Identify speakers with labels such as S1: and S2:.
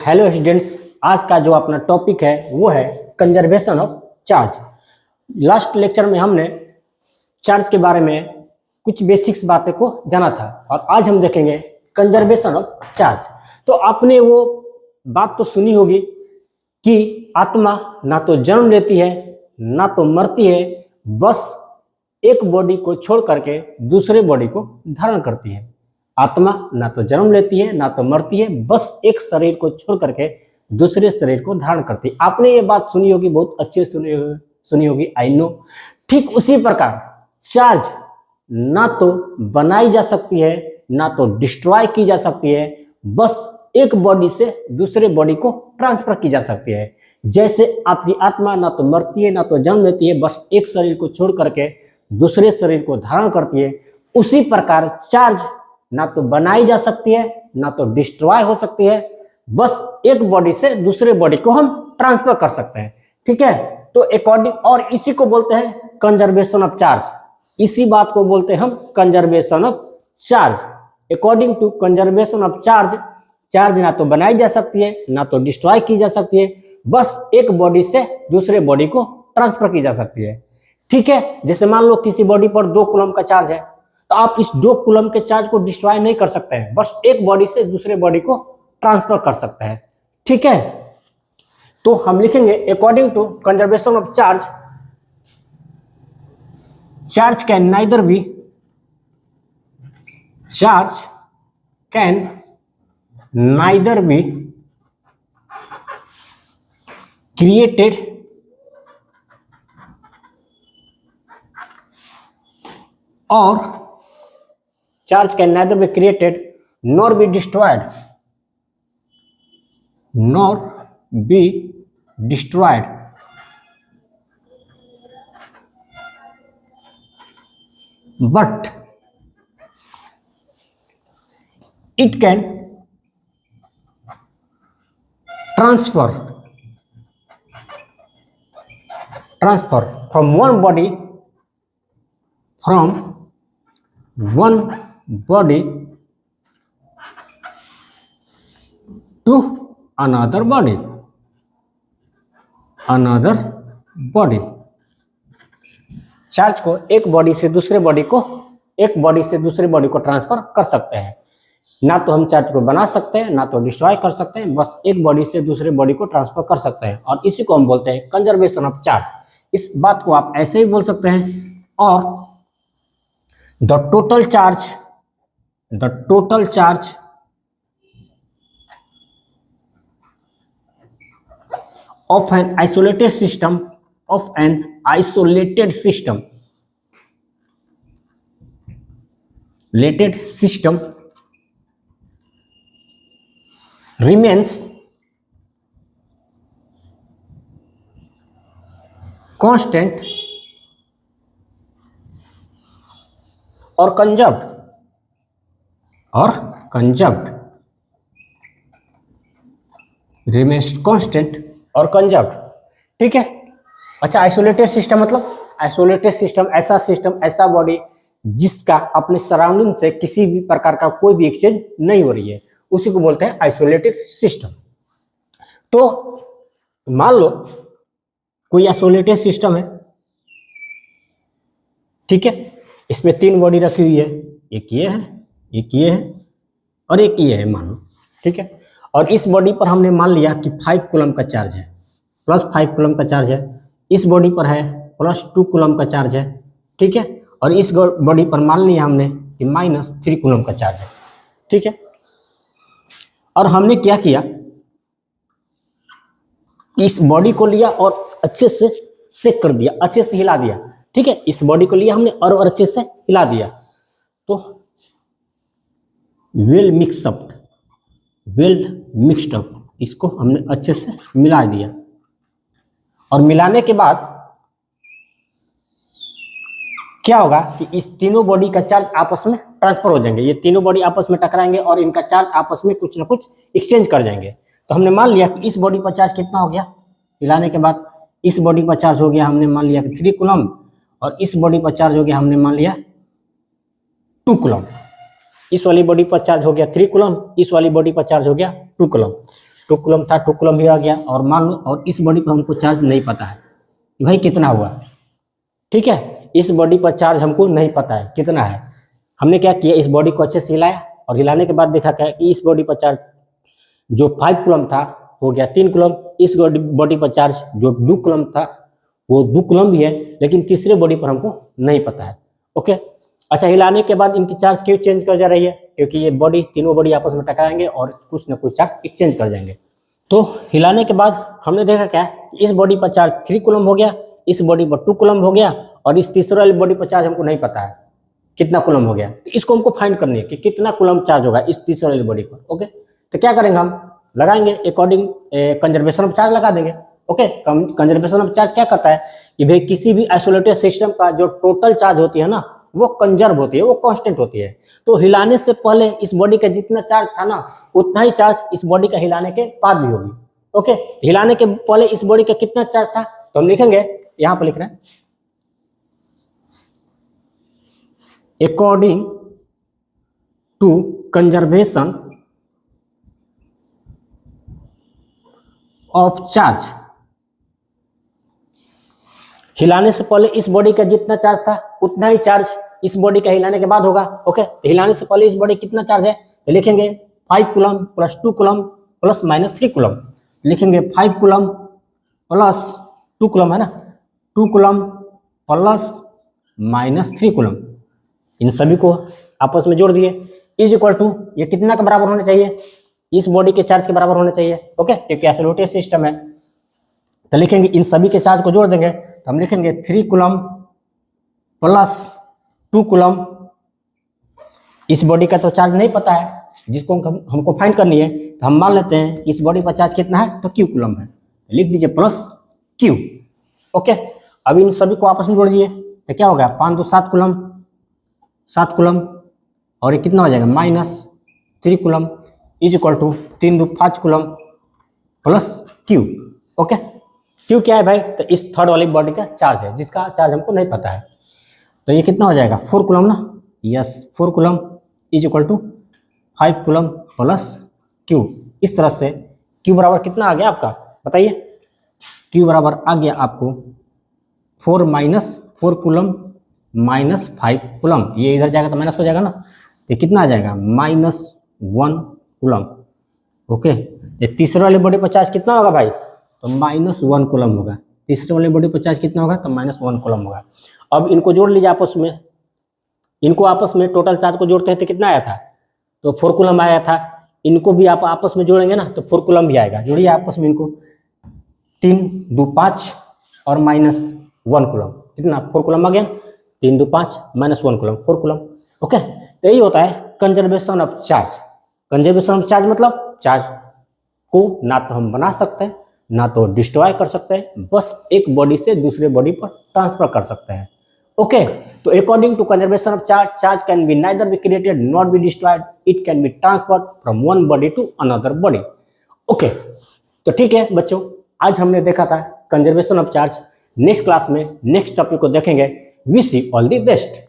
S1: Hello students, आज का जो अपना टॉपिक है वो है conservation of charge. Last lecture में हमने चार्ज के बारे में कुछ बेसिक्स बातें को जाना था और आज हम देखेंगे कंजर्वेशन ऑफ चार्ज। तो आपने वो बात तो सुनी होगी कि आत्मा ना तो जन्म लेती है ना तो मरती है, बस एक बॉडी को छोड़ करके दूसरे बॉडी को धारण करती है। आत्मा ना तो जन्म लेती है ना तो मरती है, बस एक शरीर को छोड़ करके दूसरे शरीर को धारण करती है। आपने ये बात सुनी होगी, बहुत अच्छे सुनी होगी, आई नो। ठीक उसी प्रकार चार्ज ना तो बनाई जा सकती है ना तो डिस्ट्रॉय की जा सकती है, बस एक बॉडी से दूसरे बॉडी को ट्रांसफर की जा सकती है। जैसे आपकी आत्मा ना तो मरती है ना तो जन्म लेती है, बस एक शरीर को छोड़ करके दूसरे शरीर को धारण करती है, उसी प्रकार चार्ज ना तो बनाई जा सकती है ना तो डिस्ट्रॉय हो सकती है, बस एक बॉडी से दूसरे बॉडी को हम ट्रांसफर कर सकते हैं। ठीक है, तो अकॉर्डिंग, और इसी को बोलते हैं कंजर्वेशन ऑफ चार्ज। इसी बात को बोलते हैं हम conservation of charge. According to conservation of charge, charge ना तो बनाई जा सकती है ना तो डिस्ट्रॉय की जा सकती है, बस एक बॉडी से दूसरे बॉडी को ट्रांसफर की जा सकती है। ठीक है, जैसे मान लो किसी बॉडी पर 2 कूलम का चार्ज है, तो आप इस 2 कूलम के चार्ज को डिस्ट्रॉय नहीं कर सकते हैं, बस एक बॉडी से दूसरे बॉडी को ट्रांसफर कर सकते हैं। ठीक है, तो हम लिखेंगे according to conservation of charge, charge can neither be created और charge can neither be created nor be destroyed, but it can transfer from one body to another body। Charge को एक बॉडी से दूसरे बॉडी को transfer कर सकते हैं। ना तो हम चार्ज को बना सकते हैं ना तो डिस्ट्रॉय कर सकते हैं, बस एक बॉडी से दूसरे बॉडी को ट्रांसफर कर सकते हैं, और इसी को हम बोलते हैं कंजर्वेशन ऑफ चार्ज। इस बात को आप ऐसे ही बोल सकते हैं। और the total charge of an isolated system remains constant और conserved remains constant और कंजर्व्ड। ठीक है, अच्छा, आइसोलेटेड सिस्टम मतलब आइसोलेटेड सिस्टम ऐसा बॉडी जिसका अपने सराउंडिंग से किसी भी प्रकार का कोई भी एक्सचेंज नहीं हो रही है, उसी को बोलते हैं आइसोलेटेड सिस्टम। तो मान लो कोई आइसोलेटेड सिस्टम है, ठीक है, इसमें 3 बॉडी रखी हुई है, एक ये है, एक ये है और एक ये है, मान लो। ठीक है, और इस बॉडी पर हमने मान लिया कि 5 कूलम का चार्ज है, प्लस 5 कूलम का चार्ज है। इस बॉडी पर है प्लस 2 कूलम का चार्ज है। ठीक है, और इस बॉडी पर मान लिया हमने कि माइनस 3 कूलम का चार्ज है। ठीक है, और हमने क्या किया कि इस बॉडी को लिया और अच्छे से सेक कर दिया, अच्छे से हिला दिया। ठीक है, इस बॉडी को लिया हमने और अच्छे से हिला दिया, तो वेल मिक्स्ड अप, इसको हमने अच्छे से मिला दिया। और मिलाने के बाद क्या होगा कि इस तीनों बॉडी का चार्ज आपस में ट्रांसफर हो जाएंगे। ये तीनों बॉडी आपस में टकराएंगे और इनका चार्ज आपस में कुछ ना कुछ एक्सचेंज कर जाएंगे। तो हमने मान लिया कि इस बॉडी पर चार्ज कितना हो गया, मिलाने के बाद इस बॉडी पर चार्ज हो गया हमने मान लिया कि 3 कूलम, और इस बॉडी पर चार्ज हो गया हमने मान लिया 2 कूलम। इस वाली बॉडी पर चार्ज हो गया 3 कूलम, इस वाली बॉडी पर चार्ज हो गया 2 कूलम। 2 कूलम था, 2 कूलम ही आ गया। और मान लो और इस बॉडी पर हमको चार्ज नहीं पता है कि भाई कितना हुआ, ठीक है, इस बॉडी पर चार्ज हमको नहीं पता है कितना है। हमने क्या किया, इस बॉडी को अच्छे से हिलाया और हिलाने के बाद देखा क्या कि इस बॉडी पर चार्ज जो 5 कूलम था हो गया 3 कूलम, इस बॉडी पर चार्ज जो 2 कूलम था वो 2 कूलम भी है, लेकिन तीसरे बॉडी पर हमको नहीं पता है। ओके, अच्छा, हिलाने के बाद इनकी चार्ज क्यों चेंज कर जा रही है, क्योंकि ये बॉडी तीनों बॉडी आपस में टकराएंगे और कुछ ना कुछ चार्ज एक्सचेंज कर जाएंगे। तो हिलाने के बाद हमने देखा क्या, इस बॉडी पर चार्ज 3 कूलम हो गया, इस बॉडी पर 2 कूलम हो गया, और इस तीसरे वाली बॉडी पर चार्ज हमको नहीं पता है कितना कूलम हो गया। तो इसको हमको फाइंड करनी है कि कितना कूलम चार्ज होगा इस तीसरे वाली बॉडी पर। ओके, तो क्या करेंगे, हम लगाएंगे अकॉर्डिंग कंजर्वेशन ऑफ चार्ज लगा देंगे। ओके, कंजर्वेशन ऑफ चार्ज क्या करता है कि भाई किसी भी आइसोलेटेड सिस्टम का जो टोटल चार्ज होती है ना वो कंजर्व होती है, वो कांस्टेंट होती है। तो हिलाने से पहले इस बॉडी का जितना चार्ज था ना उतना ही चार्ज इस बॉडी का हिलाने के बाद भी होगी। ओके, हिलाने के पहले इस बॉडी का कितना चार्ज था तो हम लिखेंगे, यहां पर लिख रहे हैं according to conservation of charge. हिलाने से पहले इस बॉडी का जितना चार्ज था उतना ही चार्ज इस बॉडी का हिलाने के बाद होगा। ओके, तो हिलाने से पहले इस बॉडी कितना चार्ज है तो लिखेंगे 5 coulomb plus 2 coulomb plus minus 3 coulomb. लिखेंगे 5 कूलम प्लस 2 कूलम है ना, 2 कूलम प्लस माइनस 3 कूलम, इन सभी को आपस में जोड़ दिए, इज इक्वल टू ये कितना के बराबर होना चाहिए, इस बॉडी के चार्ज के बराबर होना चाहिए। ओके, क्योंकि आइसोलेटेड सिस्टम है। तो लिखेंगे इन सभी के चार्ज को जोड़ देंगे, तो हम लिखेंगे 3 कूलम प्लस 2 कूलम। इस बॉडी का तो चार्ज नहीं पता है जिसको हमको फाइंड करनी है, तो हम मान लेते हैं इस बॉडी पर चार्ज कितना है तो Q कूलम है, लिख दीजिए प्लस Q। ओके, अब इन सभी को आपस में जोड़ दिए तो क्या होगा, 5 2 7 कूलम, 7 कूलम, और ये कितना हो जाएगा minus 3 coulomb is equal to 3 2 5 coulomb plus Q। Okay, Q क्या है भाई, तो इस थर्ड वाली बॉडी का चार्ज है जिसका चार्ज हमको नहीं पता है। तो ये कितना हो जाएगा 4 कूलम ना, yes 4 coulomb is equal to 5 coulomb plus Q। इस तरह से Q बराबर कितना आ गया आपका बताइए, Q बराबर आ गया आपको 4 माइनस 4 कूलम माइनस 5 कूलम, ये इधर जाएगा तो माइनस हो जाएगा ना, तो कितना आ जाएगा माइनस 1 कूलम। ओके, ये तीसरे वाली बॉडी पर चार्ज कितना होगा भाई, तो माइनस 1 कूलम होगा। तीसरे वाली बॉडी पर चार्ज कितना होगा तो माइनस 1 कूलम होगा। अब इनको जोड़ लीजिए आपस में, इनको आपस में टोटल चार्ज को जोड़ते हैं तो कितना आया था, तो 4 कूलम आया था। इनको भी आप आपस में जोड़ेंगे ना तो 4 कूलम भी आएगा, जोड़िए आपस में इनको, 3 2 5 और माइनस 1 कूलम, कितना 4 कूलम आ गया, 3 2 5 माइनस 1 कूलम 4 कूलम। ओके, तो यही होता है conservation of charge. Conservation of charge मतलब चार्ज को ना तो हम बना सकते हैं ना तो डिस्ट्रॉय कर सकते हैं, बस एक बॉडी से दूसरे बॉडी पर ट्रांसफर कर सकते हैं। ओके, तो according to conservation of charge, charge can be neither be created not be destroyed, it can be transferred from one body to another body. Okay, तो ठीक है बच्चों, आज हमने देखा था conservation of charge. Next class में नेक्स्ट टॉपिक को देखेंगे। Wish you all the best.